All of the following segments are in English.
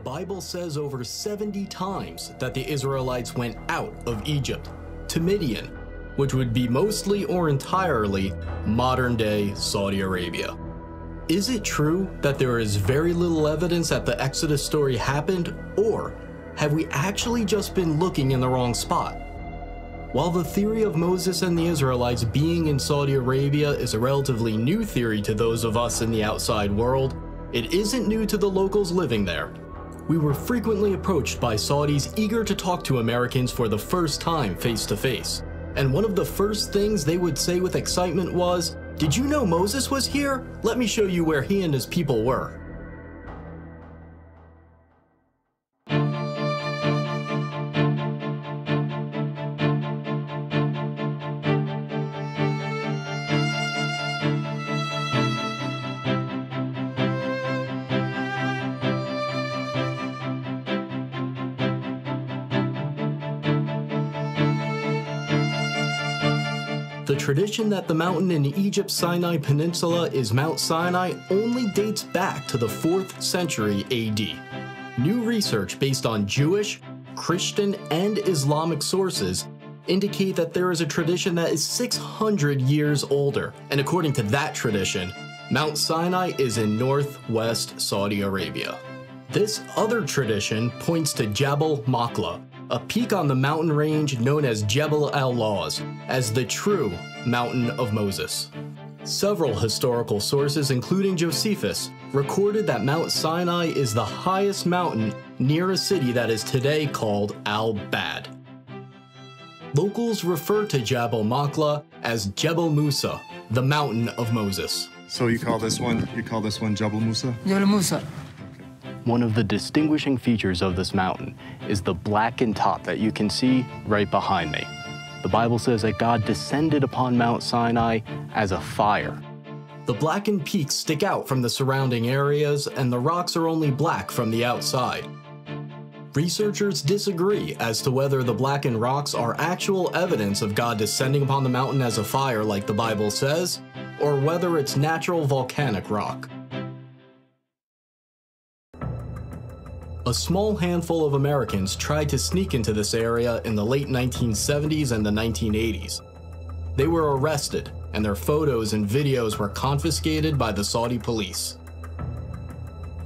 Bible says over 70 times that the Israelites went out of Egypt to Midian, which would be mostly or entirely modern-day Saudi Arabia. Is it true that there is very little evidence that the Exodus story happened, or have we actually just been looking in the wrong spot? While the theory of Moses and the Israelites being in Saudi Arabia is a relatively new theory to those of us in the outside world, it isn't new to the locals living there. We were frequently approached by Saudis eager to talk to Americans for the first time face to face. And one of the first things they would say with excitement was, "Did you know Moses was here? Let me show you where he and his people were." The tradition that the mountain in Egypt's Sinai Peninsula is Mount Sinai only dates back to the 4th century AD. New research based on Jewish, Christian, and Islamic sources indicate that there is a tradition that is 600 years older, and according to that tradition, Mount Sinai is in northwest Saudi Arabia. This other tradition points to Jabal Makla, a peak on the mountain range known as Jebel al-Lawz, as the true Mountain of Moses. Several historical sources, including Josephus, recorded that Mount Sinai is the highest mountain near a city that is today called Al-Bad. Locals refer to Jabal Makla as Jebel Musa, the Mountain of Moses. So you call this one Jebel Musa? Jebel Musa. One of the distinguishing features of this mountain is the blackened top that you can see right behind me. The Bible says that God descended upon Mount Sinai as a fire. The blackened peaks stick out from the surrounding areas, and the rocks are only black from the outside. Researchers disagree as to whether the blackened rocks are actual evidence of God descending upon the mountain as a fire like the Bible says, or whether it's natural volcanic rock. A small handful of Americans tried to sneak into this area in the late 1970s and the 1980s. They were arrested, and their photos and videos were confiscated by the Saudi police.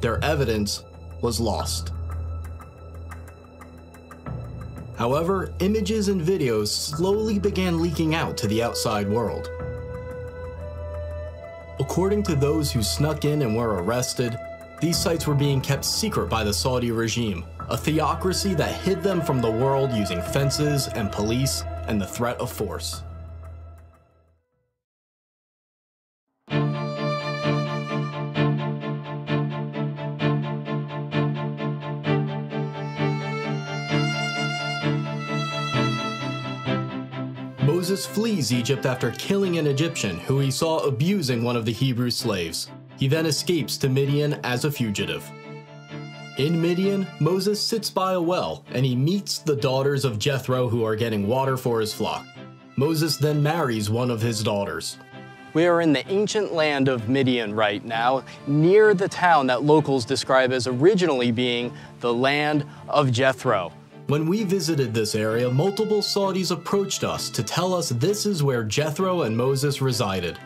Their evidence was lost. However, images and videos slowly began leaking out to the outside world. According to those who snuck in and were arrested, these sites were being kept secret by the Saudi regime, a theocracy that hid them from the world using fences and police and the threat of force. Moses flees Egypt after killing an Egyptian who he saw abusing one of the Hebrew slaves. He then escapes to Midian as a fugitive. In Midian, Moses sits by a well and he meets the daughters of Jethro who are getting water for his flock. Moses then marries one of his daughters. We are in the ancient land of Midian right now, near the town that locals describe as originally being the land of Jethro. When we visited this area, multiple Saudis approached us to tell us this is where Jethro and Moses resided.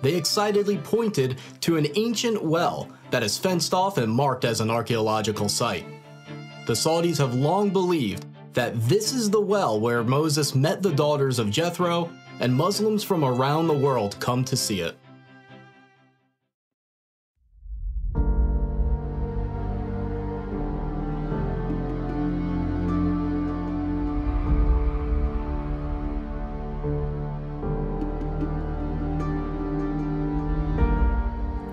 They excitedly pointed to an ancient well that is fenced off and marked as an archaeological site. The Saudis have long believed that this is the well where Moses met the daughters of Jethro, and Muslims from around the world come to see it.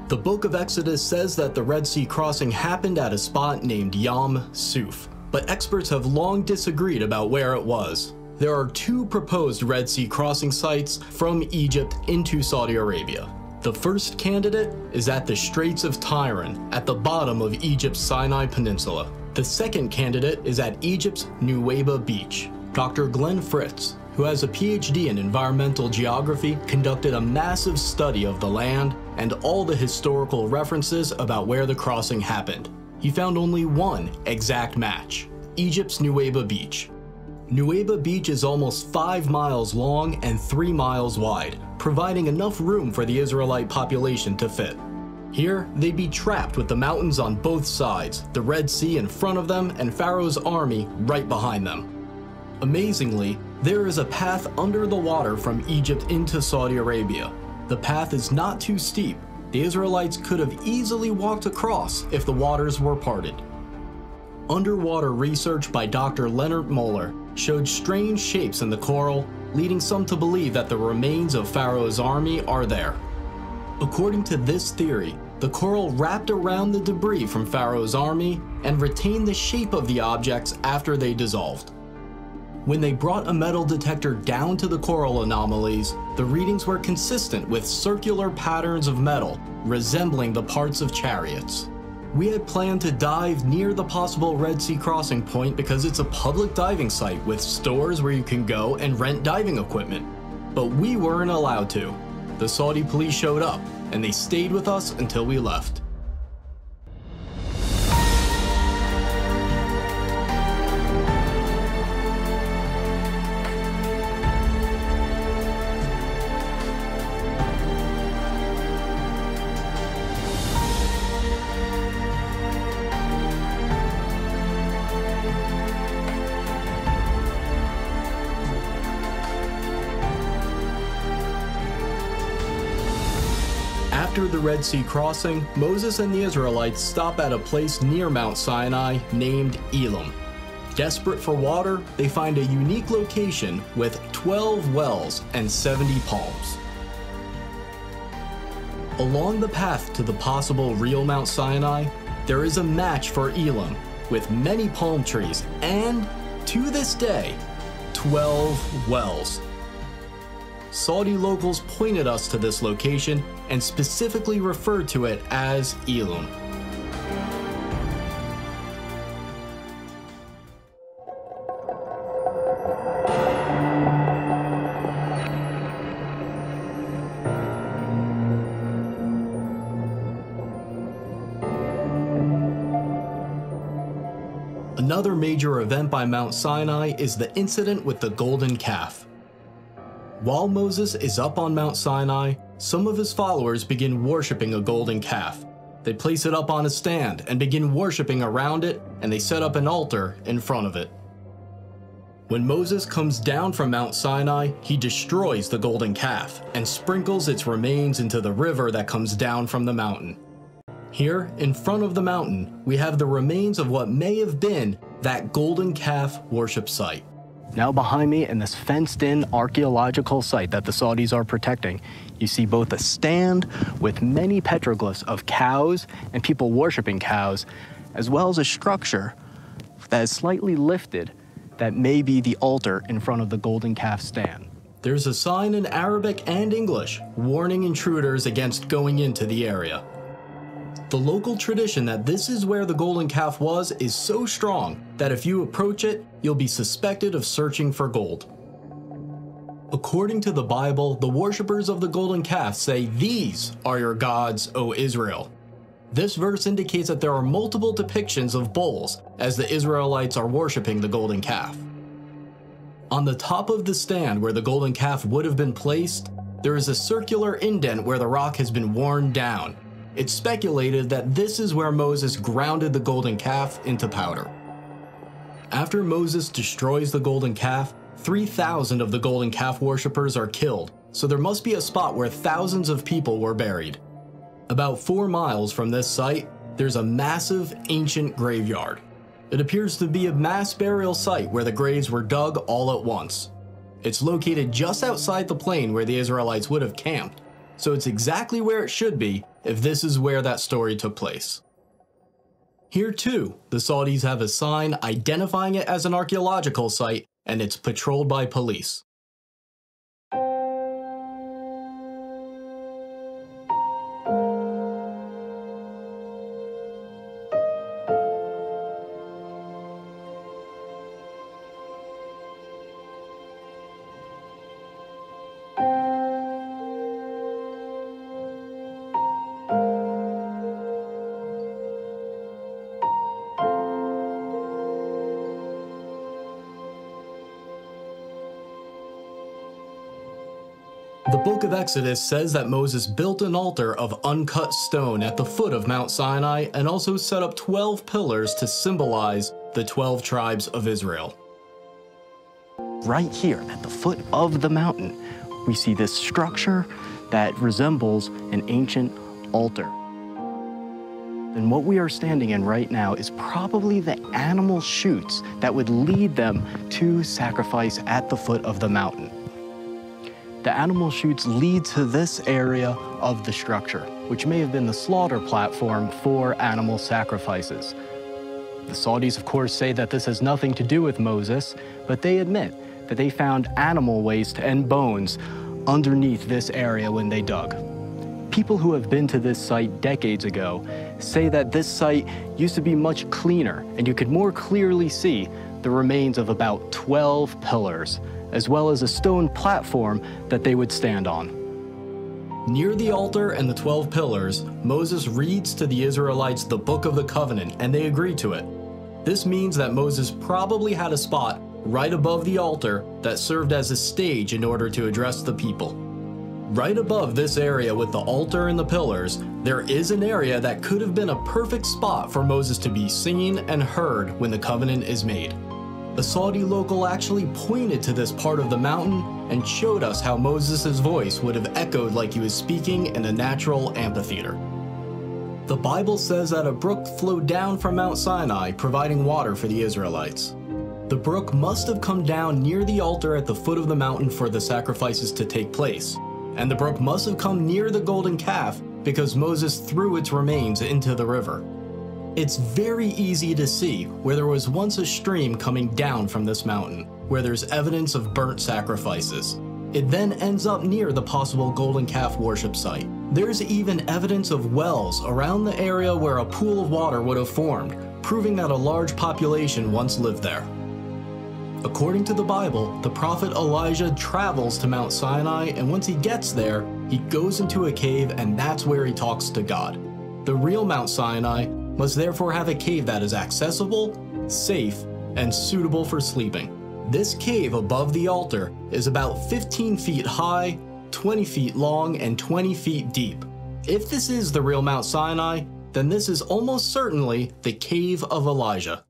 The book of Exodus says that the Red Sea crossing happened at a spot named Yam Suf, but experts have long disagreed about where it was. There are two proposed Red Sea crossing sites from Egypt into Saudi Arabia. The first candidate is at the Straits of Tiran, at the bottom of Egypt's Sinai Peninsula. The second candidate is at Egypt's Nuweiba Beach. Dr. Glenn Fritz, who has a PhD in environmental geography, conducted a massive study of the land and all the historical references about where the crossing happened. he found only one exact match: Egypt's Nuweiba Beach. Nuweiba Beach is almost 5 miles long and 3 miles wide, providing enough room for the Israelite population to fit. Here, they'd be trapped with the mountains on both sides, the Red Sea in front of them, and Pharaoh's army right behind them. Amazingly, there is a path under the water from Egypt into Saudi Arabia. The path is not too steep. The Israelites could have easily walked across if the waters were parted. Underwater research by Dr. Leonard Moeller showed strange shapes in the coral, leading some to believe that the remains of Pharaoh's army are there. According to this theory, the coral wrapped around the debris from Pharaoh's army and retained the shape of the objects after they dissolved. When they brought a metal detector down to the coral anomalies, the readings were consistent with circular patterns of metal resembling the parts of chariots. We had planned to dive near the possible Red Sea crossing point because it's a public diving site with stores where you can go and rent diving equipment. But we weren't allowed to. The Saudi police showed up, and they stayed with us until we left. After the Red Sea crossing, Moses and the Israelites stop at a place near Mount Sinai named Elim. Desperate for water, they find a unique location with 12 wells and 70 palms. Along the path to the possible real Mount Sinai, there is a match for Elim with many palm trees and, to this day, 12 wells. Saudi locals pointed us to this location and specifically referred to it as Elim. Another major event by Mount Sinai is the incident with the golden calf. While Moses is up on Mount Sinai, some of his followers begin worshiping a golden calf. They place it up on a stand and begin worshiping around it, and they set up an altar in front of it. When Moses comes down from Mount Sinai, he destroys the golden calf and sprinkles its remains into the river that comes down from the mountain. Here, in front of the mountain, we have the remains of what may have been that golden calf worship site. Now behind me, in this fenced-in archaeological site that the Saudis are protecting, you see both a stand with many petroglyphs of cows and people worshiping cows, as well as a structure that is slightly lifted that may be the altar in front of the golden calf stand. There's a sign in Arabic and English warning intruders against going into the area. The local tradition that this is where the golden calf was is so strong that if you approach it, you'll be suspected of searching for gold. According to the Bible, the worshippers of the golden calf say, "These are your gods, O Israel." This verse indicates that there are multiple depictions of bulls as the Israelites are worshiping the golden calf. On the top of the stand where the golden calf would have been placed, there is a circular indent where the rock has been worn down. It's speculated that this is where Moses grounded the golden calf into powder. After Moses destroys the golden calf, 3,000 of the golden calf worshippers are killed, so there must be a spot where thousands of people were buried. About 4 miles from this site, there's a massive ancient graveyard. It appears to be a mass burial site where the graves were dug all at once. It's located just outside the plain where the Israelites would have camped, so it's exactly where it should be if this is where that story took place. Here too, the Saudis have a sign identifying it as an archaeological site, and it's patrolled by police. The book of Exodus says that Moses built an altar of uncut stone at the foot of Mount Sinai and also set up 12 pillars to symbolize the 12 tribes of Israel. Right here at the foot of the mountain, we see this structure that resembles an ancient altar. And what we are standing in right now is probably the animal chutes that would lead them to sacrifice at the foot of the mountain. The animal chutes lead to this area of the structure, which may have been the slaughter platform for animal sacrifices. The Saudis, of course, say that this has nothing to do with Moses, but they admit that they found animal waste and bones underneath this area when they dug. People who have been to this site decades ago say that this site used to be much cleaner, and you could more clearly see the remains of about 12 pillars, as well as a stone platform that they would stand on. Near the altar and the 12 pillars, Moses reads to the Israelites the Book of the Covenant, and they agree to it. This means that Moses probably had a spot right above the altar that served as a stage in order to address the people. Right above this area with the altar and the pillars, there is an area that could have been a perfect spot for Moses to be seen and heard when the covenant is made. A Saudi local actually pointed to this part of the mountain and showed us how Moses' voice would have echoed like he was speaking in a natural amphitheater. The Bible says that a brook flowed down from Mount Sinai, providing water for the Israelites. The brook must have come down near the altar at the foot of the mountain for the sacrifices to take place, and the brook must have come near the golden calf because Moses threw its remains into the river. It's very easy to see where there was once a stream coming down from this mountain, where there's evidence of burnt sacrifices. It then ends up near the possible golden calf worship site. There's even evidence of wells around the area where a pool of water would have formed, proving that a large population once lived there. According to the Bible, the prophet Elijah travels to Mount Sinai, and once he gets there, he goes into a cave, and that's where he talks to God. The real Mount Sinai must therefore have a cave that is accessible, safe, and suitable for sleeping. This cave above the altar is about 15 feet high, 20 feet long, and 20 feet deep. If this is the real Mount Sinai, then this is almost certainly the Cave of Elijah.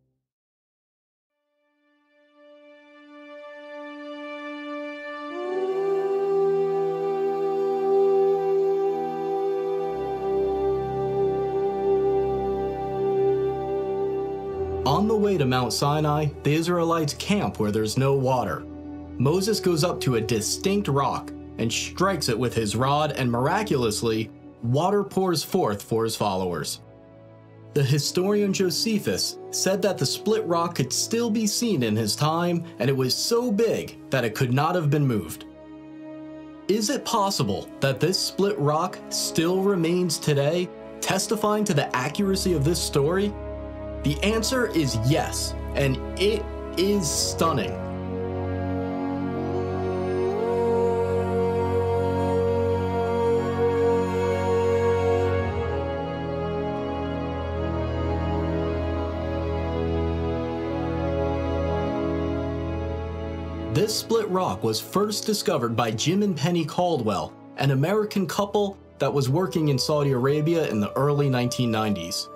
On the way to Mount Sinai, the Israelites camp where there's no water. Moses goes up to a distinct rock and strikes it with his rod, and miraculously, water pours forth for his followers. The historian Josephus said that the split rock could still be seen in his time, and it was so big that it could not have been moved. Is it possible that this split rock still remains today, testifying to the accuracy of this story? The answer is yes, and it is stunning. This split rock was first discovered by Jim and Penny Caldwell, an American couple that was working in Saudi Arabia in the early 1990s.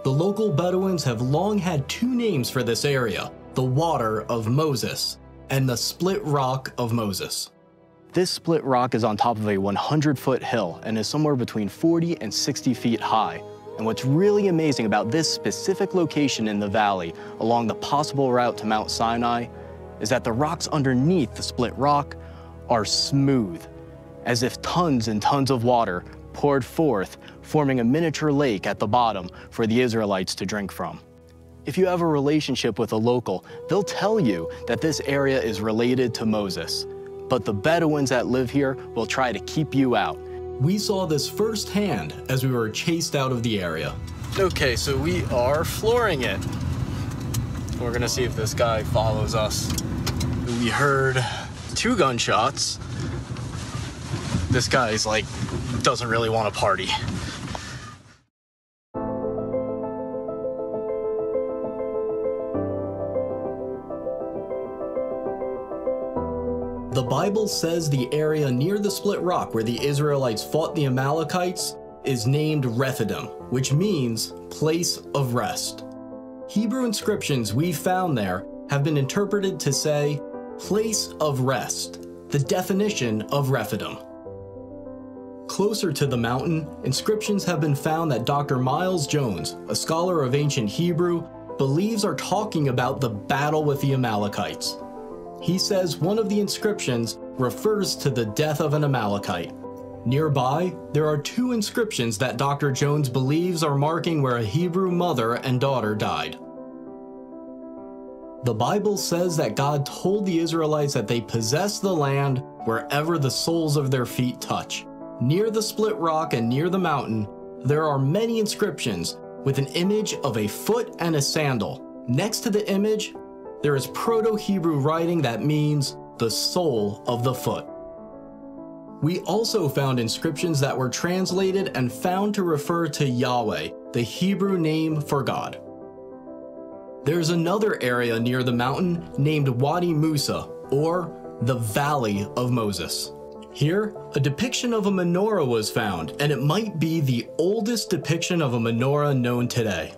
The local Bedouins have long had two names for this area: the Water of Moses and the Split Rock of Moses. This split rock is on top of a 100-foot hill and is somewhere between 40 and 60 feet high. And what's really amazing about this specific location in the valley along the possible route to Mount Sinai is that the rocks underneath the split rock are smooth, as if tons and tons of water poured forth, forming a miniature lake at the bottom for the Israelites to drink from. If you have a relationship with a local, they'll tell you that this area is related to Moses, but the Bedouins that live here will try to keep you out. We saw this firsthand as we were chased out of the area. Okay, so we are flooring it. We're gonna see if this guy follows us. We heard 2 gunshots. This guy's like, doesn't really want to party. The Bible says the area near the split rock where the Israelites fought the Amalekites is named Rephidim, which means place of rest. Hebrew inscriptions we found there have been interpreted to say place of rest, the definition of Rephidim. Closer to the mountain, inscriptions have been found that Dr. Miles Jones, a scholar of ancient Hebrew, believes are talking about the battle with the Amalekites. He says one of the inscriptions refers to the death of an Amalekite. Nearby, there are two inscriptions that Dr. Jones believes are marking where a Hebrew mother and daughter died. The Bible says that God told the Israelites that they possess the land wherever the soles of their feet touch. Near the split rock and near the mountain, there are many inscriptions with an image of a foot and a sandal. Next to the image, there is Proto-Hebrew writing that means the sole of the foot. We also found inscriptions that were translated and found to refer to Yahweh, the Hebrew name for God. There's another area near the mountain named Wadi Musa, or the Valley of Moses. Here, a depiction of a menorah was found, and it might be the oldest depiction of a menorah known today.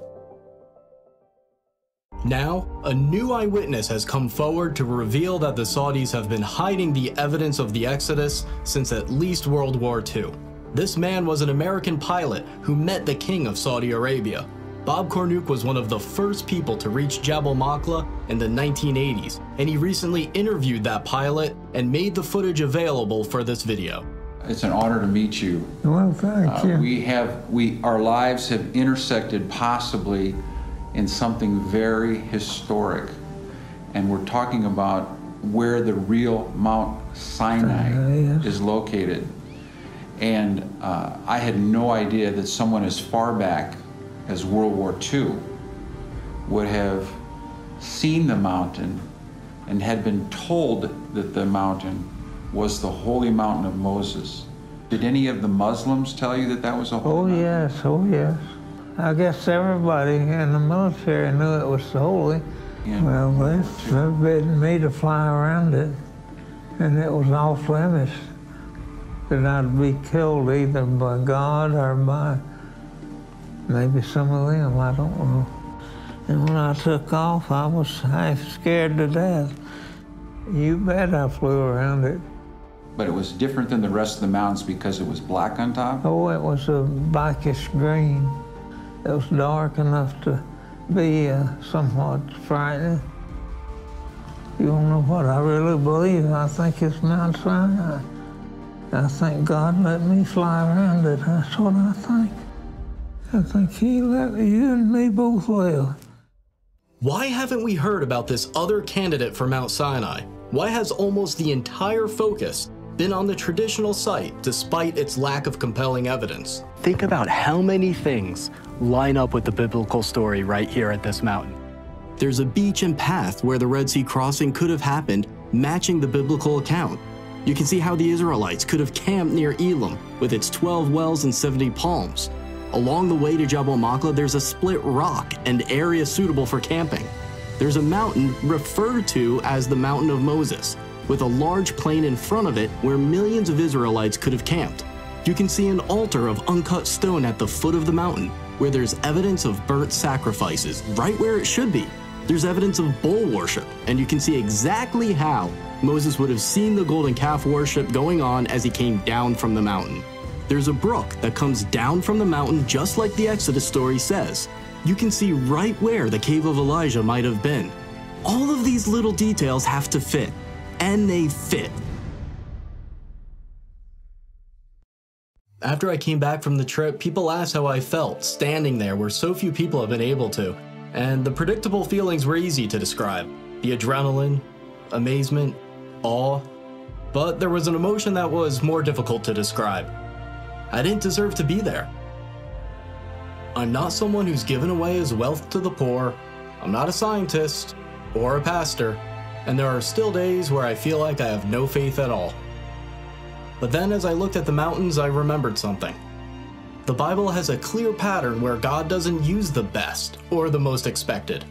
Now, a new eyewitness has come forward to reveal that the Saudis have been hiding the evidence of the Exodus since at least World War II. This man was an American pilot who met the King of Saudi Arabia. Bob Cornuke was one of the first people to reach Jabal Maqla in the 1980s, and he recently interviewed that pilot and made the footage available for this video. It's an honor to meet you. Well, thank you. Our lives have intersected possibly in something very historic, and we're talking about where the real Mount Sinai is located. And I had no idea that someone as far back as World War II would have seen the mountain and had been told that the mountain was the holy mountain of Moses. Did any of the Muslims tell you that that was a holy mountain? Oh yes. I guess everybody in the military knew it was holy. Yeah. Well, they forbidden me to fly around it, and it was off limits that I'd be killed either by God or by maybe some of them, I don't know. And when I took off, I was half scared to death. You bet I flew around it. But it was different than the rest of the mountains because it was black on top? Oh, it was a blackish green. It was dark enough to be somewhat frightening. You don't know what I really believe. I think it's Mount Sinai. I think God let me fly around it. That's what I think. I think He let you and me both live. Why haven't we heard about this other candidate for Mount Sinai? Why has almost the entire focus been on the traditional site despite its lack of compelling evidence? Think about how many things line up with the biblical story right here at this mountain. There's a beach and path where the Red Sea crossing could have happened, matching the biblical account. You can see how the Israelites could have camped near Elim with its 12 wells and 70 palms. Along the way to Jabal Maqla, there's a split rock and area suitable for camping. There's a mountain referred to as the Mountain of Moses, with a large plain in front of it where millions of Israelites could have camped. You can see an altar of uncut stone at the foot of the mountain, where there's evidence of burnt sacrifices, right where it should be. There's evidence of bull worship, and you can see exactly how Moses would have seen the golden calf worship going on as he came down from the mountain. There's a brook that comes down from the mountain just like the Exodus story says. You can see right where the cave of Elijah might have been. All of these little details have to fit, and they fit. After I came back from the trip, people asked how I felt standing there where so few people have been able to, and the predictable feelings were easy to describe. The adrenaline, amazement, awe, but there was an emotion that was more difficult to describe. I didn't deserve to be there. I'm not someone who's given away his wealth to the poor, I'm not a scientist or a pastor, and there are still days where I feel like I have no faith at all. But then as I looked at the mountains, I remembered something. The Bible has a clear pattern where God doesn't use the best or the most expected.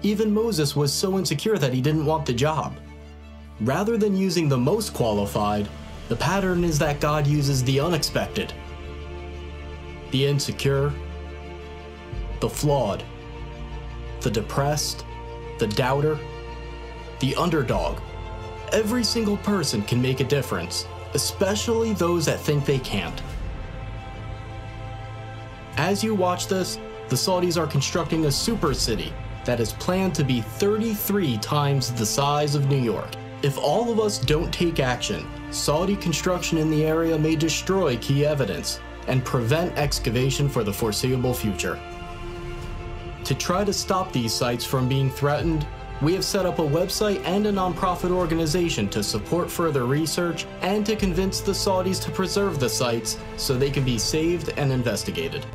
Even Moses was so insecure that he didn't want the job. Rather than using the most qualified, the pattern is that God uses the unexpected, the insecure, the flawed, the depressed, the doubter, the underdog. Every single person can make a difference, especially those that think they can't. As you watch this, the Saudis are constructing a super city that is planned to be 33 times the size of New York. If all of us don't take action, Saudi construction in the area may destroy key evidence and prevent excavation for the foreseeable future. To try to stop these sites from being threatened, we have set up a website and a nonprofit organization to support further research and to convince the Saudis to preserve the sites so they can be saved and investigated.